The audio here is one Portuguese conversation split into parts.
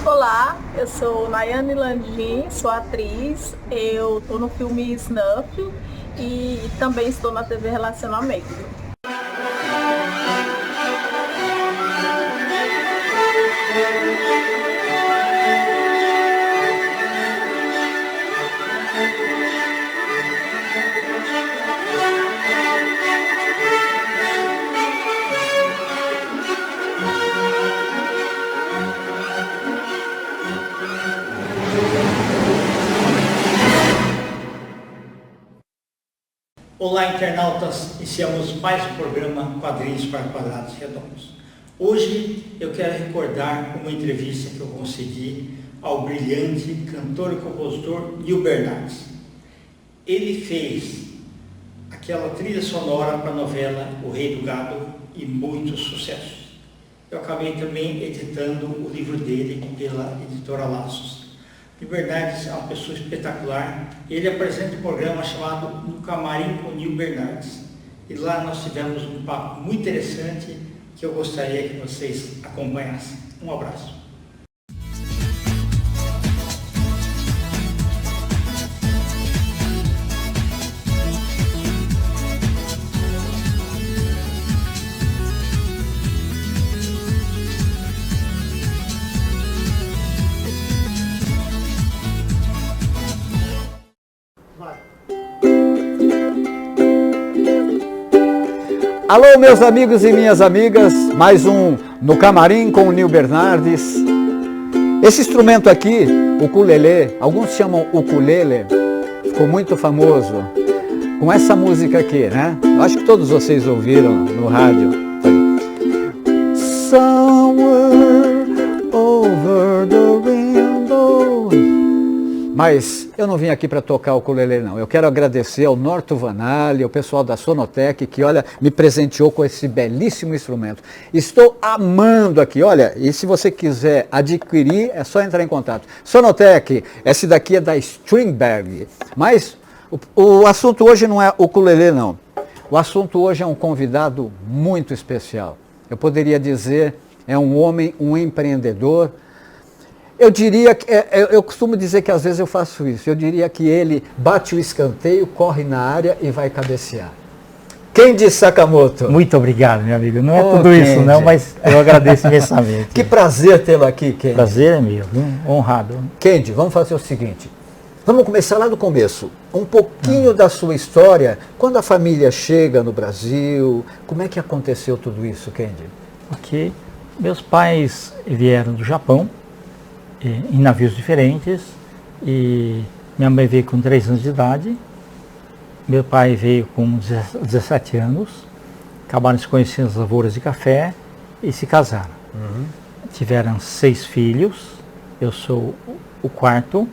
Olá, eu sou Nayane Landim, sou atriz, eu estou no filme Snuff e também estou na TV Relacionamento. Olá, internautas! Iniciamos mais um programa Quadrinhos para Quadrados Redondos. Hoje eu quero recordar uma entrevista que eu concedi ao brilhante cantor e compositor Nil Bernardes. Ele fez aquela trilha sonora para a novela O Rei do Gado e muitos sucessos. Eu acabei também editando o livro dele pela editora Laços. Nil Bernardes é uma pessoa espetacular. Ele apresenta um programa chamado No Camarim com Nil Bernardes. E lá nós tivemos um papo muito interessante que eu gostaria que vocês acompanhassem. Um abraço. Alô, meus amigos e minhas amigas, mais um No Camarim com o Nil Bernardes. Esse instrumento aqui, o ukulele, alguns chamam ukulele, ficou muito famoso com essa música aqui, né? Eu acho que todos vocês ouviram no rádio. Somewhere over the window. Mas eu não vim aqui para tocar o ukulele, não. Eu quero agradecer ao Norto Vanali, ao pessoal da Sonotec, que, olha, me presenteou com esse belíssimo instrumento. Estou amando aqui, olha, e se você quiser adquirir, é só entrar em contato. Sonotec, esse daqui é da Stringberg. Mas o assunto hoje não é ukulele, não. O assunto hoje é um convidado muito especial. Eu poderia dizer, é um homem, um empreendedor. Eu diria que, eu costumo dizer que às vezes eu faço isso, eu diria que ele bate o escanteio, corre na área e vai cabecear. Kendi Sakamoto. Muito obrigado, meu amigo. Não é tudo Kendi. isso não, mas eu agradeço imensamente. Que prazer tê-lo aqui, Kendi. Prazer é meu, viu? Honrado. Kendi, vamos fazer o seguinte, vamos começar lá do começo, um pouquinho da sua história, quando a família chega no Brasil, como é que aconteceu tudo isso, Kendi? Porque meus pais vieram do Japão, em navios diferentes, e minha mãe veio com 3 anos de idade, meu pai veio com 17 anos, acabaram se conhecendo nas lavouras de café e se casaram. Uhum. Tiveram 6 filhos, eu sou o quarto,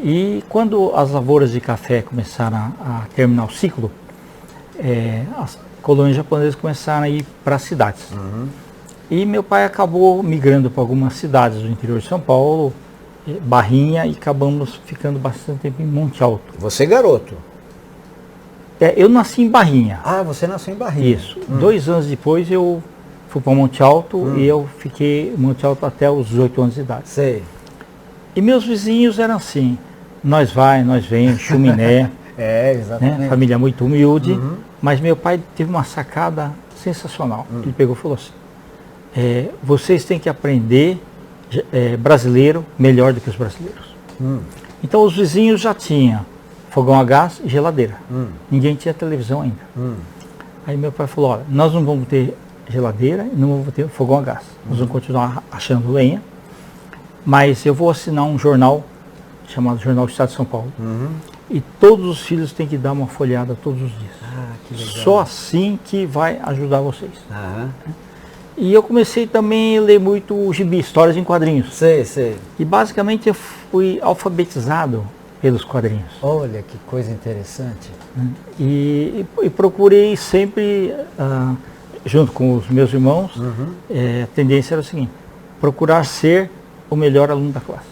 e quando as lavouras de café começaram a terminar o ciclo, as colônias japonesas começaram a ir para as cidades. Uhum. E meu pai acabou migrando para algumas cidades do interior de São Paulo, Barrinha, e acabamos ficando bastante tempo em Monte Alto. Você garoto? Eu nasci em Barrinha. Ah, você nasceu em Barrinha. Isso. 2 anos depois eu fui para Monte Alto e eu fiquei em Monte Alto até os 18 anos de idade. Sei. E meus vizinhos eram assim, nós vai, nós vem, chuminé. Exatamente. Né? Família muito humilde, mas meu pai teve uma sacada sensacional. Ele pegou e falou assim, vocês têm que aprender brasileiro melhor do que os brasileiros. Então os vizinhos já tinham fogão a gás e geladeira. Ninguém tinha televisão ainda. Aí meu pai falou, olha, nós não vamos ter geladeira e não vamos ter fogão a gás. Nós vamos continuar achando lenha, mas eu vou assinar um jornal chamado Jornal do Estado de São Paulo. E todos os filhos têm que dar uma folhada todos os dias. Que legal. Só assim que vai ajudar vocês. Aham. E eu comecei também a ler muito gibi, histórias em quadrinhos. Sei. E basicamente eu fui alfabetizado pelos quadrinhos. Olha que coisa interessante. E procurei sempre, junto com os meus irmãos, a tendência era o seguinte, procurar ser o melhor aluno da classe.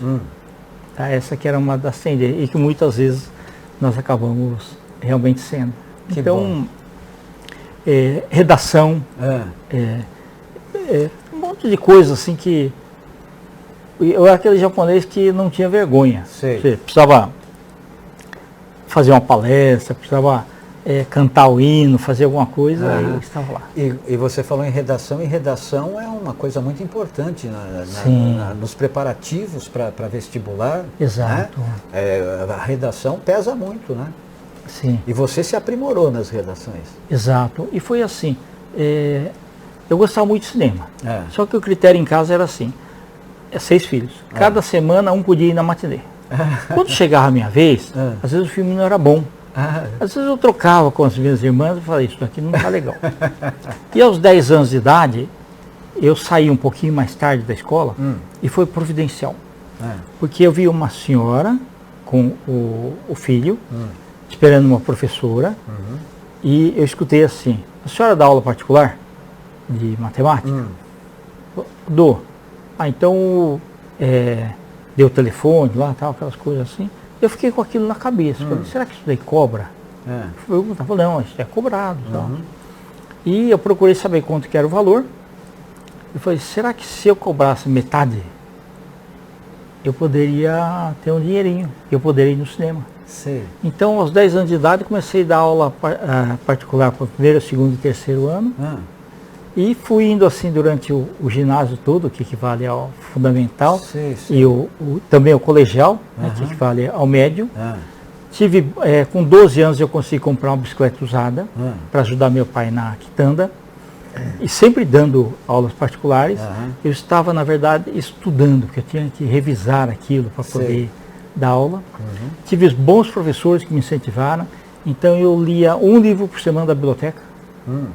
Tá? Essa que era uma das tendências, e que muitas vezes nós acabamos realmente sendo. Que então, redação, um monte de coisa assim que eu era aquele japonês que não tinha vergonha. Sei. Você precisava fazer uma palestra, precisava cantar o hino, fazer alguma coisa, eu estava lá. E você falou em redação, e redação é uma coisa muito importante nos preparativos para vestibular. Exato. Né? A redação pesa muito, né? Sim. E você se aprimorou nas redações. Exato. E foi assim, eu gostava muito de cinema, É. só que o critério em casa era assim, 6 filhos. Cada semana um podia ir na matinê. Quando chegava a minha vez, às vezes o filme não era bom. Às vezes eu trocava com as minhas irmãs e falei, isso aqui não está legal. E aos 10 anos de idade, eu saí um pouquinho mais tarde da escola e foi providencial. Porque eu vi uma senhora com o filho, esperando uma professora, e eu escutei assim, a senhora dá aula particular de matemática? Dou. Então, deu o telefone lá, tal, aquelas coisas assim. Eu fiquei com aquilo na cabeça. Falei, será que isso daí cobra? Eu falei, não, isso é cobrado. Tal. E eu procurei saber quanto que era o valor. Eu falei, será que se eu cobrasse metade, eu poderia ter um dinheirinho, eu poderia ir no cinema. Sim. Então, aos 10 anos de idade, comecei a dar aula particular para o primeiro, segundo e terceiro ano. E fui indo assim durante o ginásio todo, que equivale ao fundamental, Sim. e também o colegial, né, que equivale ao médio. Tive, com 12 anos eu consegui comprar uma bicicleta usada para ajudar meu pai na quitanda. E sempre dando aulas particulares, eu estava, na verdade, estudando, porque eu tinha que revisar aquilo para poder dar aula. Tive bons professores que me incentivaram, então eu lia um livro por semana da biblioteca.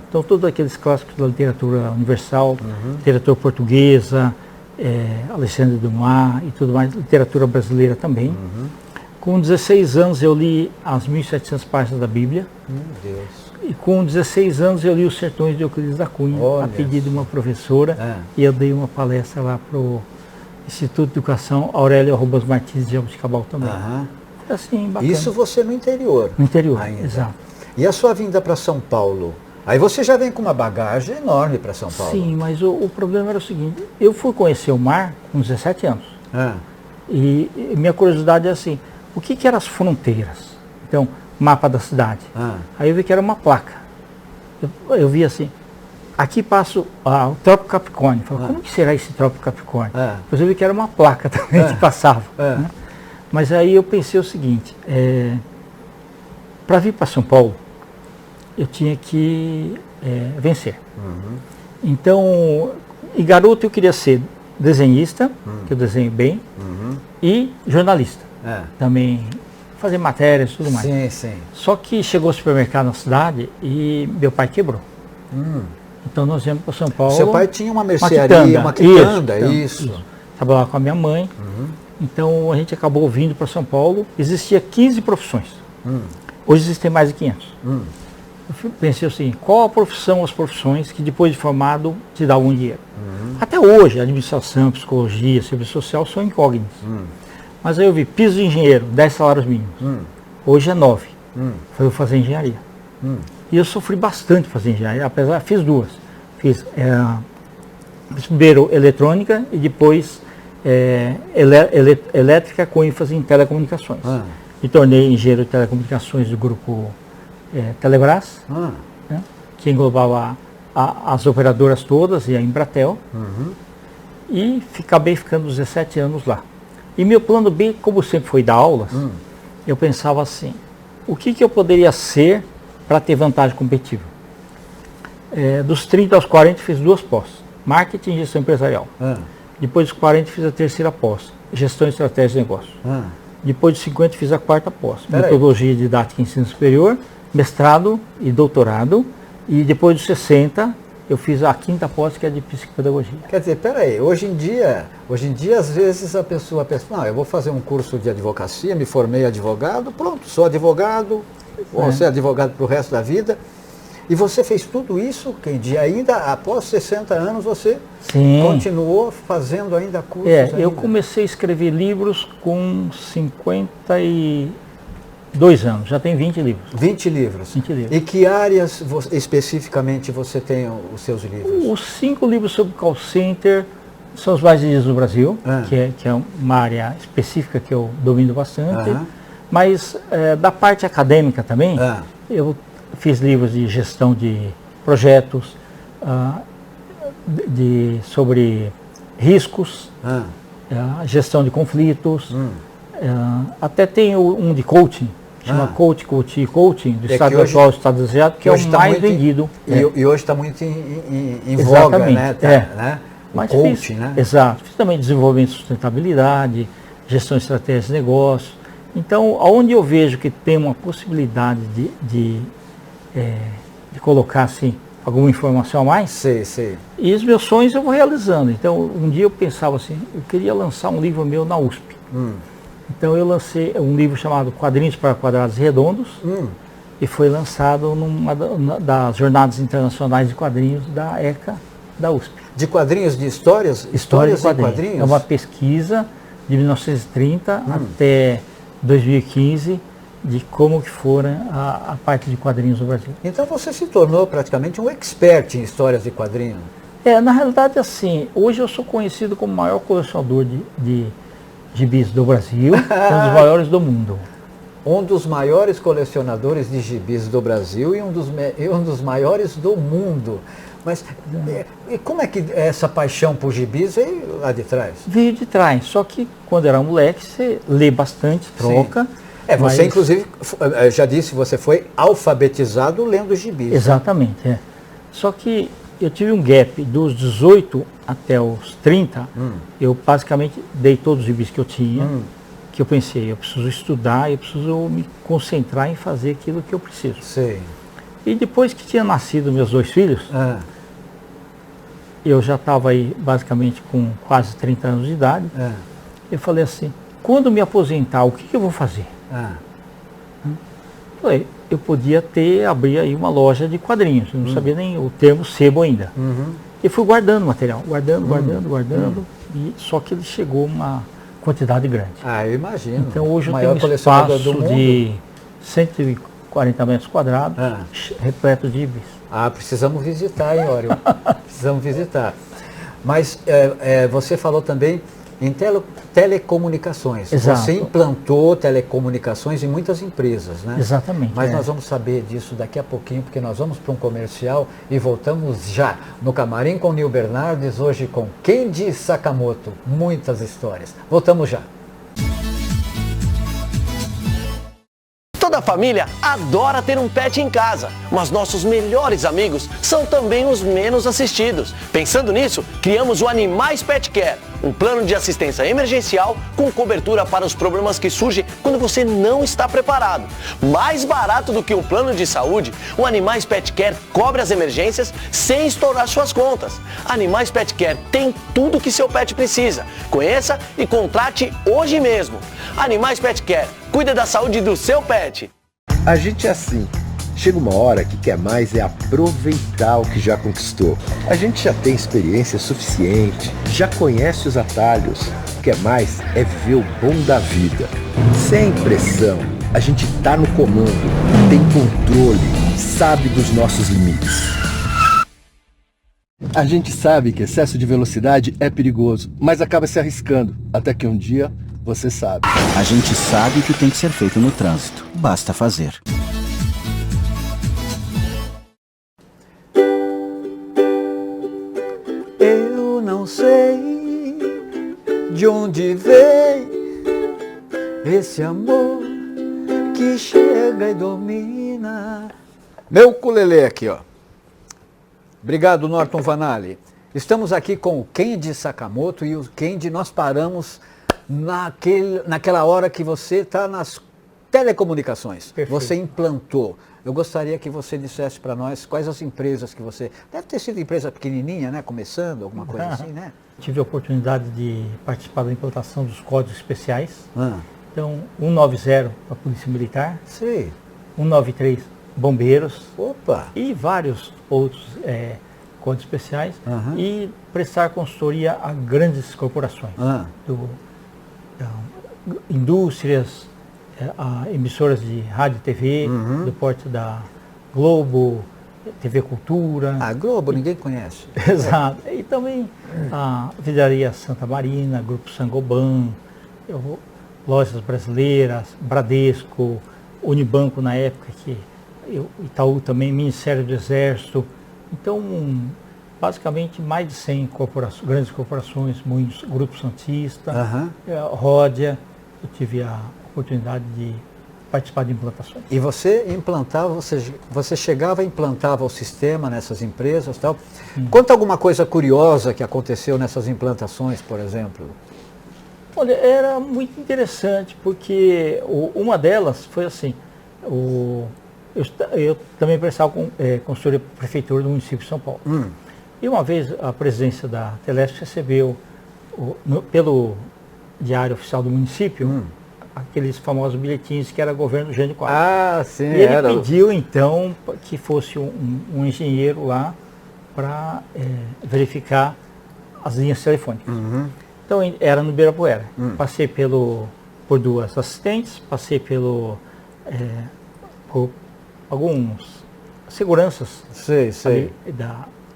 Então todos aqueles clássicos da literatura universal, literatura portuguesa, Alexandre Dumas e tudo mais, literatura brasileira também. Com 16 anos eu li as 1.700 páginas da Bíblia. Meu Deus. E com 16 anos eu li Os Sertões de Euclides da Cunha, a pedido de uma professora, e eu dei uma palestra lá para o Instituto de Educação Aurélio Arrobas Martins de Jabuticabal também. Assim, bacana. Isso você no interior? No interior, ainda. Exato. E a sua vinda para São Paulo? Aí você já vem com uma bagagem enorme para São Paulo. Sim, mas o problema era o seguinte, eu fui conhecer o mar com 17 anos. E minha curiosidade é assim, o que eram as fronteiras? Então, mapa da cidade. Aí eu vi que era uma placa. Eu vi assim, aqui passa o Trópico Capricórnio. Falei, como que será esse Trópico Capricórnio? Depois eu vi que era uma placa também que passava. Né? Mas aí eu pensei o seguinte, para vir para São Paulo, eu tinha que vencer. Então, e garoto eu queria ser desenhista, que eu desenho bem, e jornalista. Também fazer matérias e tudo mais. Sim. Só que chegou o supermercado na cidade e meu pai quebrou. Então nós viemos para São Paulo. Seu pai tinha uma mercearia, uma quitanda, isso. Trabalhava com a minha mãe. Então a gente acabou vindo para São Paulo. Existia 15 profissões. Hoje existem mais de 500. Eu pensei assim, qual a profissão, as profissões que depois de formado te dá algum dinheiro? Até hoje, administração, psicologia, serviço social são incógnitas. Mas aí eu vi, piso de engenheiro, 10 salários mínimos. Hoje é 9. Foi eu fazer engenharia. E eu sofri bastante fazer engenharia, apesar, fiz duas. Fiz primeiro eletrônica e depois elétrica com ênfase em telecomunicações. Me tornei engenheiro de telecomunicações do grupo Telebrás, né, que englobava as operadoras todas e a Embratel. E acabei ficando 17 anos lá. E meu plano B, como sempre foi dar aulas, eu pensava assim, o que eu poderia ser para ter vantagem competitiva? Dos 30 aos 40 fiz 2 pós, marketing e gestão empresarial. Depois dos 40 fiz a terceira pós, gestão e estratégia de negócio. Depois dos 50 fiz a 4ª pós, metodologia didática e ensino superior, mestrado e doutorado. E depois dos 60 eu fiz a 5ª pós, que é de psicopedagogia. Quer dizer, peraí, hoje em dia às vezes a pessoa pensa, não, eu vou fazer um curso de advocacia, me formei advogado, pronto, sou advogado, vou ser advogado para o resto da vida. E você fez tudo isso, Kendi, ainda após 60 anos você continuou fazendo ainda cursos? Eu comecei a escrever livros com 52 anos, já tem 20 livros. 20 livros? 20 livros. E que áreas especificamente você tem os seus livros? Os 5 livros sobre call center, são os mais vendidos no Brasil, que é uma área específica que eu domino bastante, mas da parte acadêmica também, eu fiz livros de gestão de projetos, sobre riscos, gestão de conflitos, até tem um de coaching, chama Coaching, do estado atual do estado asiático, que é o mais vendido. E hoje está muito em voga, né? Né? Mas coaching, né? Exato. Fiz também desenvolvimento de sustentabilidade, gestão de estratégias de negócio. Então, aonde eu vejo que tem uma possibilidade de colocar assim, alguma informação a mais, e os meus sonhos eu vou realizando. Então, um dia eu pensava assim, eu queria lançar um livro meu na USP. Então eu lancei um livro chamado Quadrinhos para Quadrados Redondos, e foi lançado numa das Jornadas Internacionais de Quadrinhos da ECA da USP. De quadrinhos, de histórias? Histórias de quadrinhos? É uma pesquisa de 1930 até 2015 de como que foram a parte de quadrinhos no Brasil. Então você se tornou praticamente um expert em histórias de quadrinhos? Na realidade, assim, hoje eu sou conhecido como o maior colecionador de gibis do Brasil, um dos maiores do mundo. Um dos maiores colecionadores de gibis do Brasil e um dos maiores do mundo. Mas e como é que essa paixão por gibis veio lá de trás? Veio de trás, só que quando era moleque você lê bastante, troca. Você inclusive, já disse, você foi alfabetizado lendo gibis. Exatamente, Só que eu tive um gap dos 18 até os 30, eu basicamente dei todos os gibis que eu tinha, que eu pensei, eu preciso estudar, eu preciso me concentrar em fazer aquilo que eu preciso. E depois que tinha nascido meus 2 filhos, eu já estava aí basicamente com quase 30 anos de idade, eu falei assim, quando me aposentar, o que eu vou fazer? Falei, eu podia abrir aí uma loja de quadrinhos, eu não sabia nem o termo sebo ainda. E fui guardando material, guardando, e só que ele chegou uma quantidade grande. Eu imagino. Então hoje eu tenho um espaço de 140 metros quadrados, repleto de gibis. Precisamos visitar, hein, Orion? Precisamos visitar. Mas você falou também em telecomunicações. Exato. Você implantou telecomunicações em muitas empresas, né? Exatamente. Mas nós vamos saber disso daqui a pouquinho, porque nós vamos para um comercial e voltamos já no Camarim com Nil Bernardes, hoje com Kenji Sakamoto. Muitas histórias. Voltamos já. Toda família adora ter um pet em casa, mas nossos melhores amigos são também os menos assistidos. Pensando nisso, criamos o Animais Pet Care, um plano de assistência emergencial com cobertura para os problemas que surgem quando você não está preparado. Mais barato do que um plano de saúde, o Animais Pet Care cobre as emergências sem estourar suas contas. Animais Pet Care tem tudo que seu pet precisa. Conheça e contrate hoje mesmo. Animais Pet Care, cuida da saúde do seu pet. A gente é assim. Chega uma hora que quer mais é aproveitar o que já conquistou. A gente já tem experiência suficiente, já conhece os atalhos. O que é mais é viver o bom da vida. Sem pressão, a gente tá no comando, tem controle, sabe dos nossos limites. A gente sabe que excesso de velocidade é perigoso, mas acaba se arriscando, até que um dia você sabe. A gente sabe o que tem que ser feito no trânsito, basta fazer. Eu não sei de onde vem esse amor que chega e domina. Meu ukulele aqui, ó. Obrigado, Norton Vanali. Estamos aqui com o Kenji Sakamoto e o Kenji, nós paramos naquela hora que você está nas telecomunicações. Perfeito. Você implantou. Eu gostaria que você dissesse para nós quais as empresas que você... Deve ter sido empresa pequenininha, né? Começando, alguma coisa assim, né? Tive a oportunidade de participar da implantação dos códigos especiais. Então, 190 para a Polícia Militar. Sim. 193 Bombeiros. Opa! E vários outros códigos especiais. E prestar consultoria a grandes corporações. Indústrias, emissoras de rádio e TV, do porte da Globo, TV Cultura. A Globo ninguém conhece. Exato. E também a Vidraria Santa Marina, Grupo Sangoban, Lojas Brasileiras, Bradesco, Unibanco na época, Itaú também, Ministério do Exército. Então, basicamente mais de 100 grandes corporações, muitos Grupo Santista, Ródia. Eu tive a oportunidade de participar de implantações. E você implantava, você chegava e implantava o sistema nessas empresas e tal. Conta alguma coisa curiosa que aconteceu nessas implantações, por exemplo. Olha, era muito interessante, porque uma delas foi assim, eu também prestava consultoria para a Prefeitura do município de São Paulo. E uma vez a presidência da Telesp recebeu, pelo Diário Oficial do Município, aqueles famosos bilhetinhos que era governo Jânio Quadros. Ah, sim. E ele pediu então que fosse um engenheiro lá para verificar as linhas telefônicas. Então era no Ibirapuera. Passei por duas assistentes, passei por alguns seguranças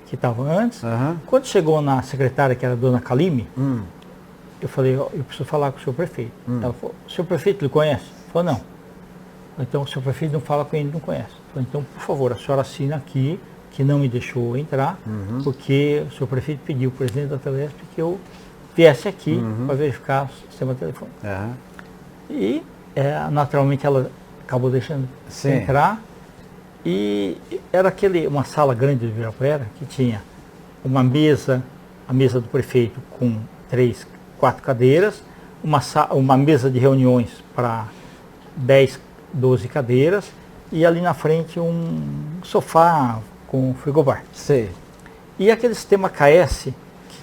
que estavam antes. Quando chegou na secretária, que era a dona Kalime, eu falei, eu preciso falar com o senhor prefeito. Ela falou, o senhor prefeito lhe conhece? Eu falei, não. Então o senhor prefeito não fala com ele, não conhece. Eu falei, então, por favor, a senhora assina aqui, que não me deixou entrar, porque o senhor prefeito pediu o presidente da Telesp que eu viesse aqui para verificar o sistema telefônico. E, naturalmente, ela acabou deixando entrar. E era uma sala grande de Ibirapuera, que tinha uma mesa, a mesa do prefeito com 4 cadeiras, uma mesa de reuniões para 10, 12 cadeiras, e ali na frente um sofá com frigobar. E aquele sistema KS,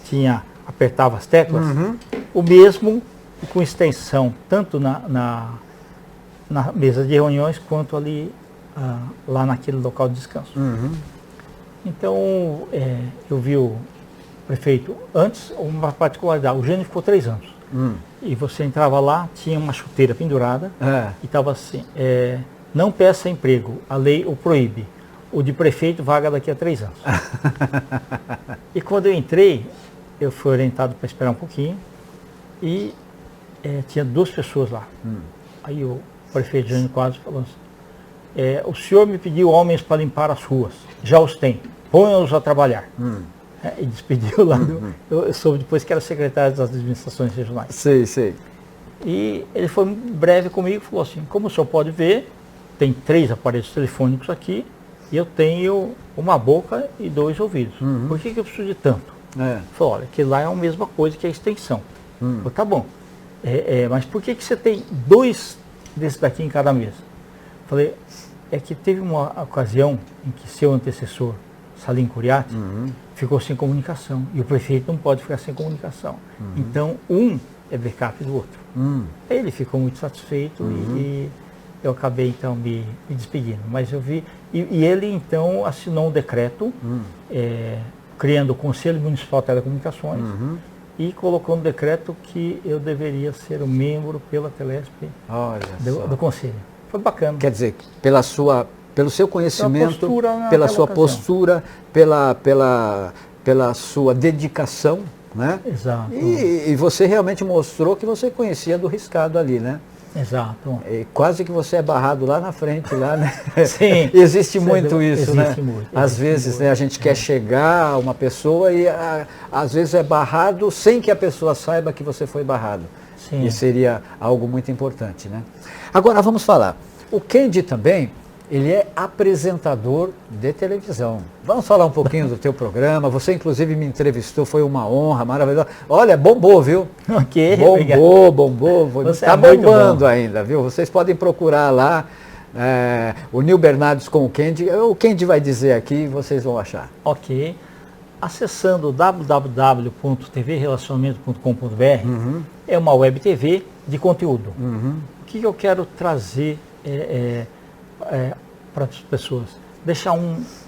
que apertava as teclas, o mesmo com extensão, tanto na mesa de reuniões, quanto ali lá naquele local de descanso. Então, eu vi o prefeito, antes, uma particularidade, o Gênio ficou 3 anos. E você entrava lá, tinha uma chuteira pendurada, e estava assim, não peça emprego, a lei o proíbe. O de prefeito, vaga daqui a 3 anos. E quando eu entrei, eu fui orientado para esperar um pouquinho, e tinha 2 pessoas lá. Aí o prefeito Jânio Quadros falou assim, o senhor me pediu homens para limpar as ruas, já os tem, ponham-os a trabalhar. E despediu lá, eu soube depois que era secretário das administrações regionais. E ele foi breve comigo e falou assim, como o senhor pode ver, tem 3 aparelhos telefônicos aqui, e eu tenho uma boca e 2 ouvidos. Por que eu preciso de tanto? Ele falou, olha, que lá é a mesma coisa que a extensão. Eu falei, tá bom, mas por que você tem 2 desses daqui em cada mesa? Eu falei, é que teve uma ocasião em que seu antecessor, Salim Curiati, ficou sem comunicação, e o prefeito não pode ficar sem comunicação. Então, um é backup do outro. Ele ficou muito satisfeito e eu acabei, então, me despedindo. Mas eu vi, e ele, então, assinou um decreto, criando o Conselho Municipal de Telecomunicações, e colocou no decreto que eu deveria ser um membro pela Telesp do Conselho. Foi bacana. Quer dizer, pelo seu conhecimento, pela sua postura, pela sua dedicação, né? Exato. E você realmente mostrou que você conhecia do riscado ali, né? Exato. E quase que você é barrado lá na frente, lá, né? Sim. Existe muito isso, né? Muito, às vezes, né, a gente quer chegar a uma pessoa e às vezes é barrado sem que a pessoa saiba que você foi barrado. Sim. E seria algo muito importante, né? Agora vamos falar. O Kendi também, ele é apresentador de televisão. Vamos falar um pouquinho do teu programa. Você inclusive me entrevistou, foi uma honra maravilhosa. Olha, bombou, viu? Ok, bombou. Está bombando ainda, viu? Vocês podem procurar lá o Nil Bernardes com o Kendi. O Kendi vai dizer aqui e vocês vão achar. Ok. Acessando www.tvrelacionamento.com.br, é uma web TV de conteúdo. O que eu quero trazer para as pessoas? Deixar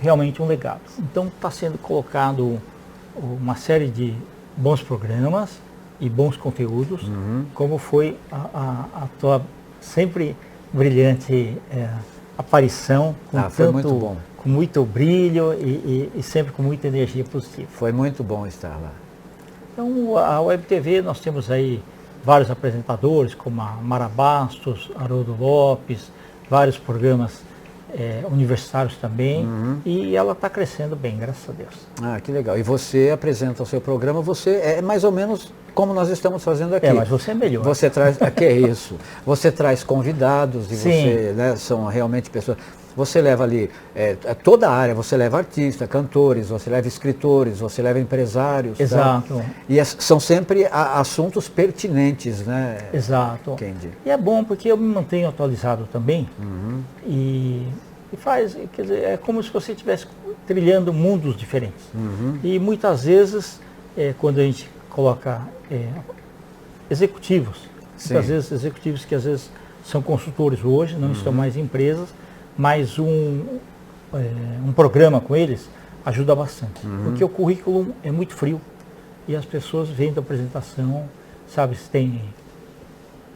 realmente um legado. Então está sendo colocado uma série de bons programas e bons conteúdos, como foi a tua sempre brilhante aparição com foi muito bom. com muito brilho e sempre com muita energia positiva. Foi muito bom estar lá. Então, a Web TV, nós temos aí vários apresentadores, como a Mara Bastos, Haroldo Lopes, vários programas universitários também, e ela está crescendo bem, graças a Deus. Ah, que legal. E você apresenta o seu programa, você é mais ou menos como nós estamos fazendo aqui. Mas você é melhor. Você traz, que é isso? Você traz convidados e Sim. você, né, são realmente pessoas. Você leva ali toda a área, você leva artistas, cantores, você leva escritores, você leva empresários. Exato. Tá? E são sempre assuntos pertinentes, né? Exato. Kendi? E é bom porque eu me mantenho atualizado também e faz, quer dizer, é como se você estivesse trilhando mundos diferentes. E muitas vezes, quando a gente coloca executivos, muitas vezes executivos que às vezes são consultores hoje, não estão mais em empresas, mas um programa com eles ajuda bastante. Porque o currículo é muito frio e as pessoas vêm da apresentação, sabe, se tem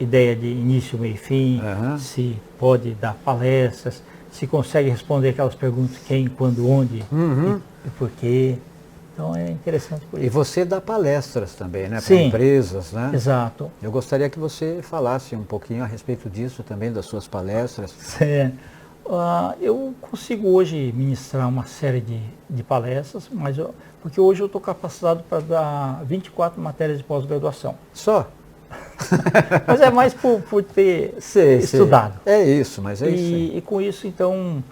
ideia de início, meio e fim, se pode dar palestras, se consegue responder aquelas perguntas quem, quando, onde e por quê. Então é interessante por isso. E você dá palestras também, né? Para Sim, empresas, né? Exato. Eu gostaria que você falasse um pouquinho a respeito disso também, das suas palestras. Eu consigo hoje ministrar uma série de palestras, porque hoje eu estou capacitado para dar 24 matérias de pós-graduação. Só? Mas é mais por ter estudado. É isso, mas é isso. E com isso, então,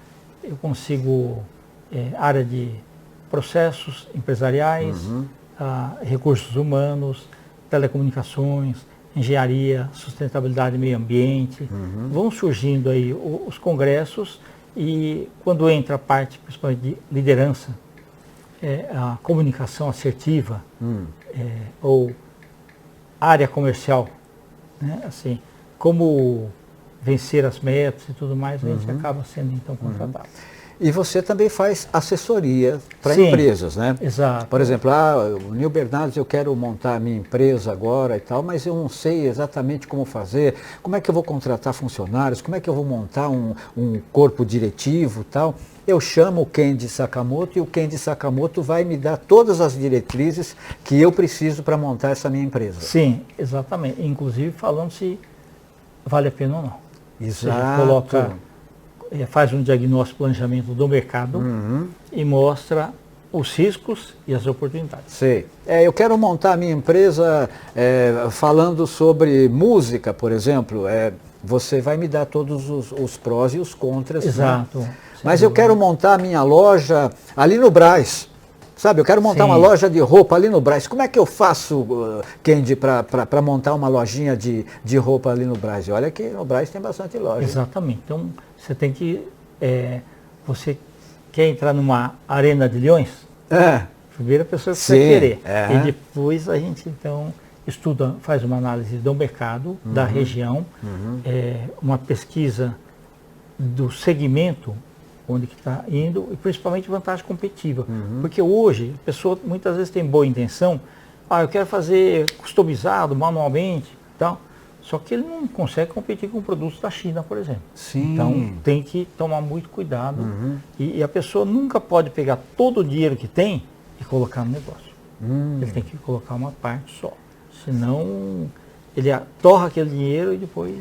eu consigo área de processos empresariais, recursos humanos, telecomunicações, engenharia, sustentabilidade e meio ambiente. Vão surgindo aí os congressos e quando entra a parte principalmente de liderança, a comunicação assertiva ou área comercial, né? Assim, como vencer as metas e tudo mais, a gente acaba sendo então contratado. E você também faz assessoria para empresas, né? Exato. Por exemplo, o Nil Bernardes, eu quero montar a minha empresa agora e tal, mas eu não sei exatamente como fazer, como é que eu vou contratar funcionários, como é que eu vou montar um corpo diretivo e tal. Eu chamo o Kendi Sakamoto e o Kendi Sakamoto vai me dar todas as diretrizes que eu preciso para montar essa minha empresa. Sim, exatamente. Inclusive falando se vale a pena ou não. Exato. Você coloca, faz um diagnóstico, planejamento do mercado e mostra os riscos e as oportunidades. Sei. Eu quero montar a minha empresa falando sobre música, por exemplo. Você vai me dar todos os prós e os contras. Exato. Né? Mas eu quero montar a minha loja ali no Brás. Sabe, eu quero montar uma loja de roupa ali no Brás. Como é que eu faço, Kendi, para montar uma lojinha de roupa ali no Brás? E olha que no Brás tem bastante loja. Exatamente. Então, você tem que... você quer entrar numa arena de leões? Primeiro a pessoa que vai querer. E depois a gente, então, estuda, faz uma análise do mercado, da região, uma pesquisa do segmento, onde que está indo, e principalmente vantagem competitiva. Porque hoje, a pessoa muitas vezes tem boa intenção, eu quero fazer customizado, manualmente, tal, só que ele não consegue competir com produtos da China, por exemplo. Sim. Então, tem que tomar muito cuidado, e a pessoa nunca pode pegar todo o dinheiro que tem e colocar no negócio. Ele tem que colocar uma parte só, senão ele torra aquele dinheiro e depois...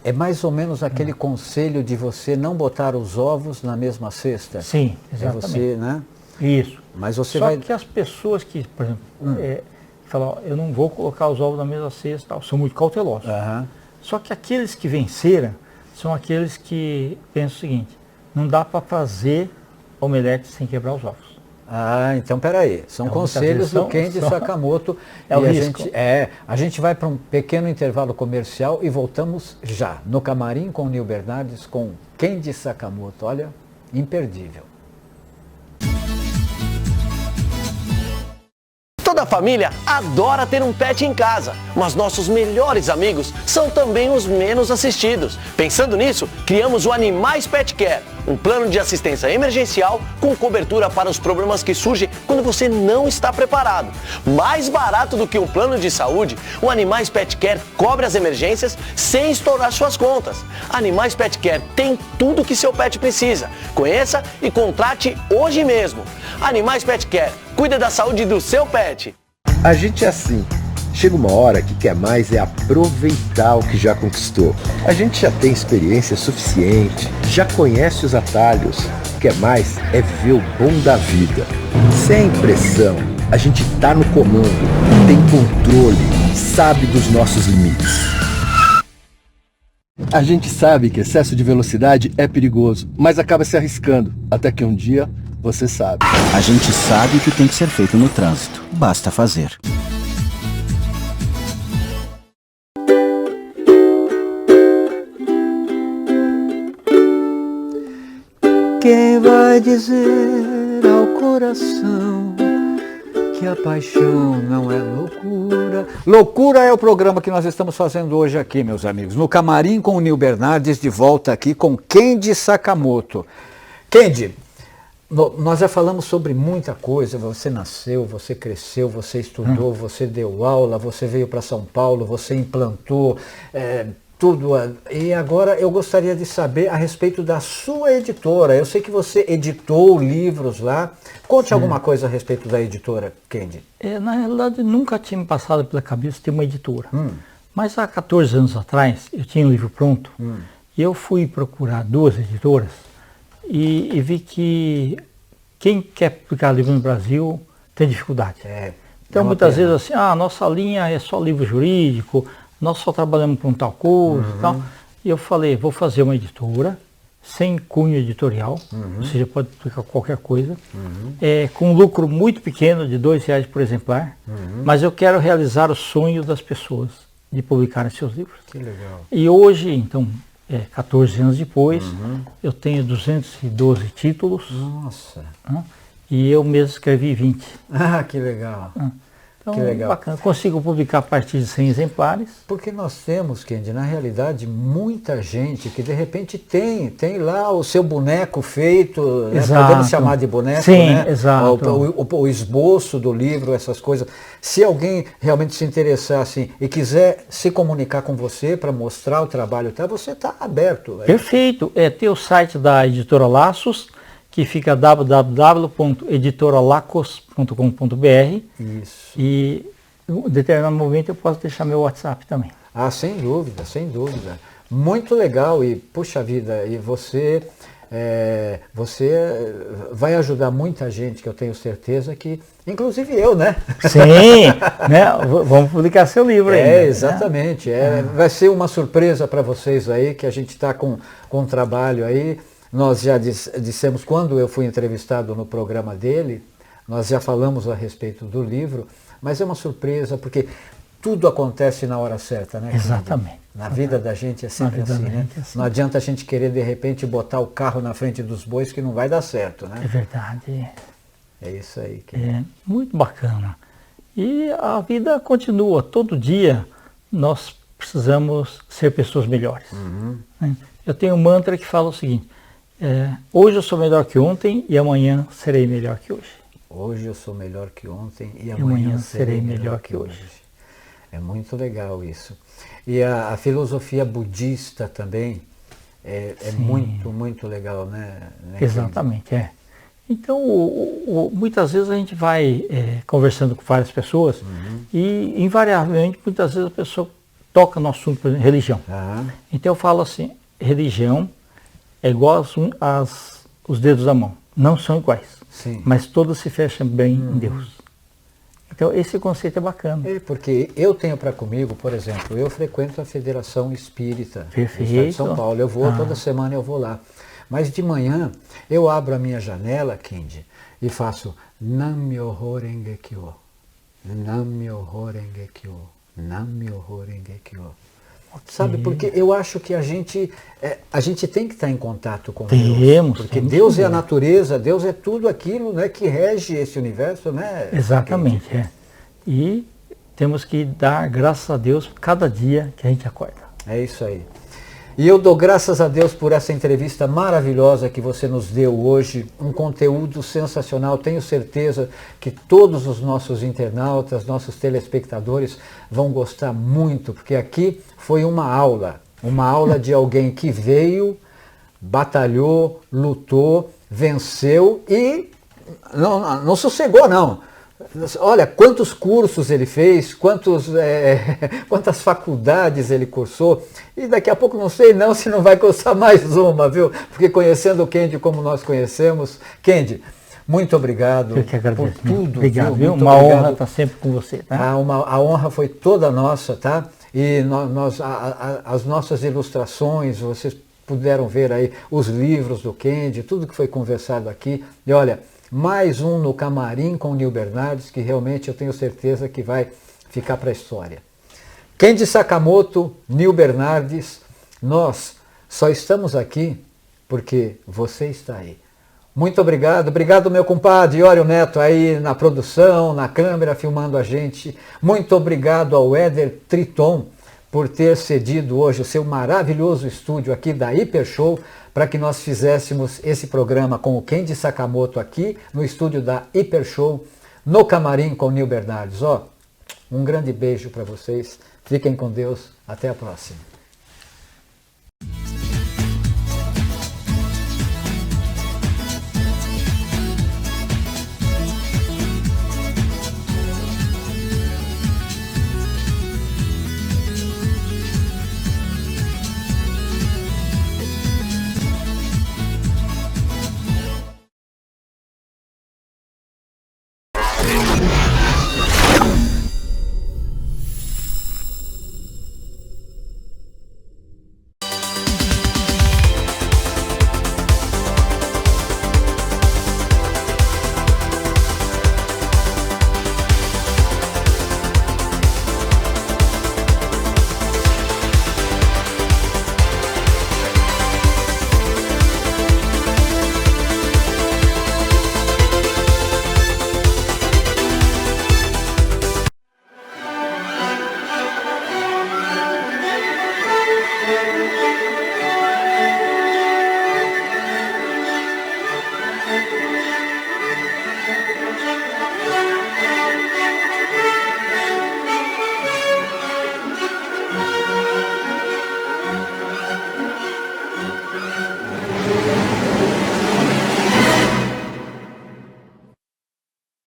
É mais ou menos aquele conselho de você não botar os ovos na mesma cesta? Sim, exatamente. Você, né? Isso. Mas você Só vai... que as pessoas que, por exemplo, falam, eu não vou colocar os ovos na mesma cesta, tal, são muito cautelosos. Só que aqueles que venceram são aqueles que pensam o seguinte, não dá para fazer omelete sem quebrar os ovos. Então peraí, são conselhos do Kendi Sakamoto. É o risco. A gente vai para um pequeno intervalo comercial e voltamos já, no Camarim com o Nil Bernardes, com Kendi Sakamoto. Olha, imperdível. Toda Toda família adora ter um pet em casa, mas nossos melhores amigos são também os menos assistidos. Pensando nisso, criamos o Animais Pet Care, um plano de assistência emergencial com cobertura para os problemas que surgem quando você não está preparado. Mais barato do que um plano de saúde, o Animais Pet Care cobre as emergências sem estourar suas contas. Animais Pet Care tem tudo que seu pet precisa. Conheça e contrate hoje mesmo. Animais Pet Care, cuida da saúde do seu pet. A gente é assim. Chega uma hora que quer mais é aproveitar o que já conquistou. A gente já tem experiência suficiente, já conhece os atalhos. Quer mais é viver o bom da vida. Sem pressão, a gente tá no comando, tem controle, sabe dos nossos limites. A gente sabe que excesso de velocidade é perigoso, mas acaba se arriscando, até que um dia você sabe. A gente sabe o que tem que ser feito no trânsito. Basta fazer. Quem vai dizer ao coração que a paixão não é loucura? Loucura é o programa que nós estamos fazendo hoje aqui, meus amigos. No Camarim com o Nil Bernardes, de volta aqui com Kendi Sakamoto. Kendi, nós já falamos sobre muita coisa. Você nasceu, você cresceu, você estudou, você deu aula, você veio para São Paulo, você implantou... tudo. E agora eu gostaria de saber a respeito da sua editora. Eu sei que você editou livros lá. Conte alguma coisa a respeito da editora, Kendi. Na realidade, nunca tinha me passado pela cabeça ter uma editora. Mas há 14 anos atrás, eu tinha um livro pronto, e eu fui procurar 2 editoras e vi que quem quer publicar livro no Brasil tem dificuldade. Então, muitas vezes assim, a nossa linha é só livro jurídico, nós só trabalhamos com tal coisa e tal. E eu falei, vou fazer uma editora, sem cunho editorial, ou seja, pode publicar qualquer coisa, com um lucro muito pequeno, de R$2 por exemplar, mas eu quero realizar o sonho das pessoas de publicarem seus livros. Que legal. E hoje, então, 14 anos depois, eu tenho 212 títulos. Nossa. E eu mesmo escrevi 20. Ah, que legal. Então, que legal. Bacana. Consigo publicar a partir de 100 exemplares. Porque nós temos, Kendi, na realidade, muita gente que de repente tem lá o seu boneco feito, né? Podemos chamar de boneco, sim, né? Exato. O esboço do livro, essas coisas. Se alguém realmente se interessar assim, e quiser se comunicar com você para mostrar o trabalho, você está aberto. Perfeito. Tem o site da Editora Laços, que fica www.editoralacos.com.br. Isso. E em um determinado momento eu posso deixar meu WhatsApp também. Ah, sem dúvida, sem dúvida. Muito legal e, puxa vida, e você vai ajudar muita gente, que eu tenho certeza que, inclusive eu, né? Sim, né? Vamos publicar seu livro aí. Exatamente. Vai ser uma surpresa para vocês aí, que a gente está com um trabalho aí. Nós já dissemos, quando eu fui entrevistado no programa dele, nós já falamos a respeito do livro, mas é uma surpresa, porque tudo acontece na hora certa, né? Exatamente. Na vida da gente é sempre assim, né? Não adianta a gente querer, de repente, botar o carro na frente dos bois, que não vai dar certo, né? É verdade. É isso aí. Muito bacana. E a vida continua. Todo dia nós precisamos ser pessoas melhores. Né? Eu tenho um mantra que fala o seguinte: hoje eu sou melhor que ontem e amanhã serei melhor que hoje. Hoje eu sou melhor que ontem e amanhã serei melhor que hoje. É muito legal isso. E a filosofia budista também é muito, muito legal, né? Exatamente, Então, muitas vezes a gente vai conversando com várias pessoas e, invariavelmente, muitas vezes a pessoa toca no assunto, por exemplo, religião. Então eu falo assim, religião é igual os dedos da mão. Não são iguais, mas todos se fecham bem em Deus. Então esse conceito é bacana. Porque eu tenho para comigo, por exemplo, eu frequento a Federação Espírita do Estado de São Paulo. Eu vou, toda semana eu vou lá. Mas de manhã eu abro a minha janela, Kendi, e faço Nam-myoho Renge Kyo, Nam-myoho Renge Kyo, Nam-myoho Renge Kyo. Sabe, porque eu acho que a gente tem que estar em contato com Deus. Porque Deus é a natureza, Deus é tudo aquilo, né, que rege esse universo, né? Exatamente, E temos que dar graças a Deus cada dia que a gente acorda. É isso aí. E eu dou graças a Deus por essa entrevista maravilhosa que você nos deu hoje, um conteúdo sensacional. Tenho certeza que todos os nossos internautas, nossos telespectadores vão gostar muito, porque aqui foi uma aula de alguém que veio, batalhou, lutou, venceu e não sossegou não. Olha, quantos cursos ele fez, quantas faculdades ele cursou, e daqui a pouco não sei não se não vai cursar mais uma, viu? Porque conhecendo o Kendi como nós conhecemos, Kendi, muito obrigado por tudo. Obrigado, viu? Muito uma obrigado. honra estar sempre com você. Tá? A honra foi toda nossa, tá? E as nossas ilustrações, vocês puderam ver aí os livros do Kendi, tudo que foi conversado aqui, e olha, mais um no Camarim com o Nil Bernardes, que realmente eu tenho certeza que vai ficar para a história. Kendi Sakamoto, Nil Bernardes, nós só estamos aqui porque você está aí. Muito obrigado. Obrigado, meu compadre Iório Neto, aí na produção, na câmera, filmando a gente. Muito obrigado ao Éder Triton por ter cedido hoje o seu maravilhoso estúdio aqui da Hiper Show, para que nós fizéssemos esse programa com o Kendi Sakamoto aqui no estúdio da Hiper Show, no Camarim com o Nil Bernardes. Um grande beijo para vocês, fiquem com Deus, até a próxima.